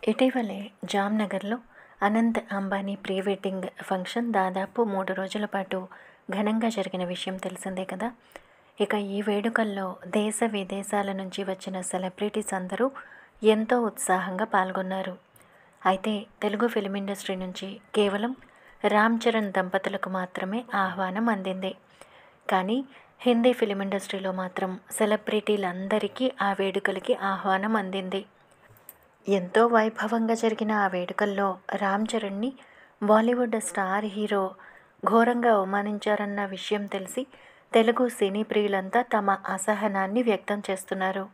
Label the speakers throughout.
Speaker 1: ఇటీవలే జామ్నగర్లో Anant Ambani pre wedding function దాదాపు 3 రోజుల పాటు ఘనంగా జరిగిన విషయం తెలిసిందే కదా. ఇక ఈ వేడుకల్లో దేశ విదేశాల నుంచి వచ్చిన సెలబ్రిటీస్ అందరూ ఎంతో ఉత్సాహంగా పాల్గొన్నారు. అయితే తెలుగు ఫిల్మ్ ఇండస్ట్రీ నుంచి కేవలం రామ్ చరణ్ దంపతులకు మాత్రమే ఆహ్వానం అందింది. కానీ హిందీ ఫిల్మ్ ఇండస్ట్రీలో మాత్రం సెలబ్రిటీలందరికీ ఆ వేడుకలకి ఆహ్వానం అందింది. ఎంతో వైభవంగా జరిగిన ఆ వేడుకల్లో రామ్ చరణ్ని బాలీవుడ్ స్టార్ హీరో ఘోరంగా అవమానించారన్న విషయం తెలిసి తెలుగు సినీ ప్రియులంతా తమ అసహనాన్ని వ్యక్తం చేస్తున్నారు.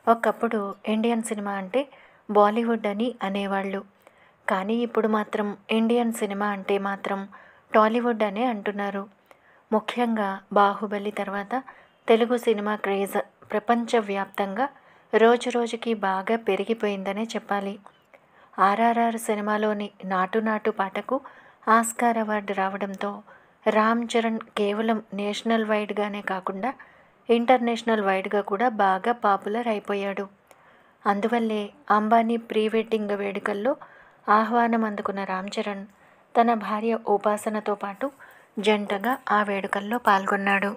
Speaker 1: ఒకప్పుడు ఇండియన్ సినిమా అంటే బాలీవుడ్ అని అనేవాళ్ళు. కానీ ఇప్పుడు మాత్రం ఇండియన్ సినిమా అంటే మాత్రం టాలీవుడ్ అనే అంటున్నారు. ముఖ్యంగా బాహుబలి తర్వాత తెలుగు సినిమా క్రేజ్ ప్రపంచవ్యాప్తంగా రోజురోజుకి బాగా పెరిగిపోయిందనే చెప్పాలి. ఆర్ఆర్ఆర్ సినిమాలోని నాటు నాటు పాటకు ఆస్కార్ అవార్డు రావడంతో రామ్ చరణ్ కేవలం నేషనల్ వైడ్గానే కాకుండా ఇంటర్నేషనల్ వైడ్గా కూడా బాగా పాపులర్ అయిపోయాడు. అందువల్లే అంబానీ ప్రీ వెడ్డింగ్ వేడుకల్లో ఆహ్వానం అందుకున్న రామ్ చరణ్ తన భార్య ఉపాసనతో పాటు జంటగా ఆ వేడుకల్లో పాల్గొన్నాడు.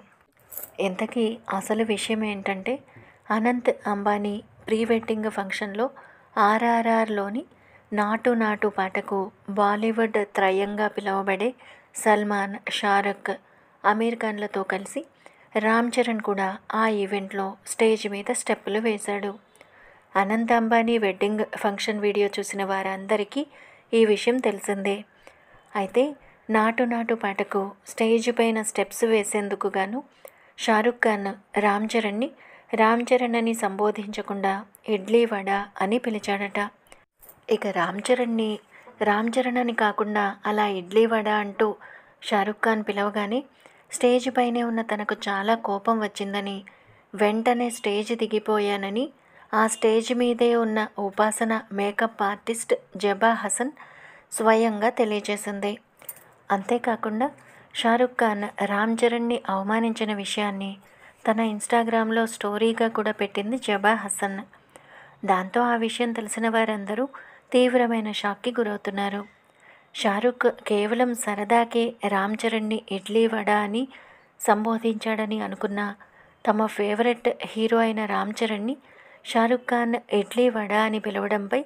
Speaker 1: ఇంతకీ అసలు విషయం ఏంటంటే, అనంత్ అంబానీ ప్రీ వెడ్డింగ్ ఫంక్షన్లో ఆర్ఆర్ఆర్లోని నాటు నాటు పాటకు బాలీవుడ్ త్రయంగా పిలువబడే సల్మాన్, షారుఖ్, అమీర్ ఖాన్లతో కలిసి రామ్ చరణ్ కూడా ఆ ఈవెంట్లో స్టేజ్ మీద స్టెప్పులు వేశాడు. Anant Ambani wedding function video చూసిన వారందరికీ ఈ విషయం తెలిసిందే. అయితే నాటు నాటు పాటకు స్టేజ్ పైన స్టెప్స్ వేసేందుకు గాను షారుఖ్ ఖాన్ రామ్ చరణ్ అని సంబోధించకుండా ఇడ్లీ వడ అని పిలిచాడట. ఇక రామ్ చరణ్ అని కాకుండా అలా ఇడ్లీ వడ అంటూ షారుఖ్ ఖాన్ పిలవగానే స్టేజ్ పైనే ఉన్న తనకు చాలా కోపం వచ్చిందని, వెంటనే స్టేజ్ దిగిపోయానని ఆ స్టేజ్ మీదే ఉన్న ఉపాసన మేకప్ ఆర్టిస్ట్ జబా హసన్ స్వయంగా తెలియజేసింది. అంతేకాకుండా షారుఖ్ ఖాన్ రామ్ చరణ్ని అవమానించిన విషయాన్ని తన ఇన్స్టాగ్రామ్లో స్టోరీగా కూడా పెట్టింది జబా హసన్. దాంతో ఆ విషయం తెలిసిన వారందరూ తీవ్రమైన షాక్కి గురవుతున్నారు. షారుఖ్ కేవలం సరదాకే రామ్ చరణ్ని ఇడ్లీ వడ అని సంబోధించాడని అనుకున్న తమ ఫేవరెట్ హీరో అయిన రామ్ చరణ్ని షారుఖ్ ఖాన్ ఇడ్లీ వడ అని పిలవడంపై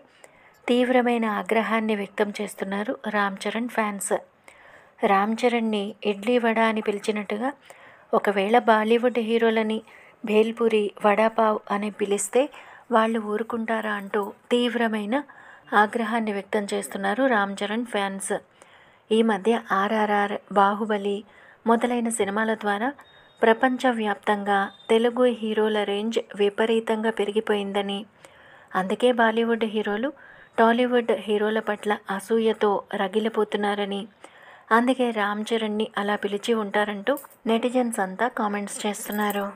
Speaker 1: తీవ్రమైన ఆగ్రహాన్ని వ్యక్తం చేస్తున్నారు రామ్ చరణ్ ఫ్యాన్స్. రామ్ చరణ్ని ఇడ్లీ వడ అని పిలిచినట్టుగా ఒకవేళ బాలీవుడ్ హీరోలని భేల్పూరి, వడాపావ్ అని పిలిస్తే వాళ్ళు ఊరుకుంటారా అంటూ తీవ్రమైన ఆగ్రహాన్ని వ్యక్తం చేస్తున్నారు రామ్ చరణ్ ఫ్యాన్స్. ఈ మధ్య ఆర్ఆర్ఆర్, బాహుబలి మొదలైన సినిమాల ద్వారా ప్రపంచవ్యాప్తంగా తెలుగు హీరోల రేంజ్ విపరీతంగా పెరిగిపోయిందని, అందుకే బాలీవుడ్ హీరోలు టాలీవుడ్ హీరోల పట్ల అసూయతో రగిలిపోతున్నారని, అందుకే రామ్ చరణ్ని అలా పిలిచి ఉంటారంటూ నెటిజన్స్ అంతా కామెంట్స్ చేస్తున్నారు.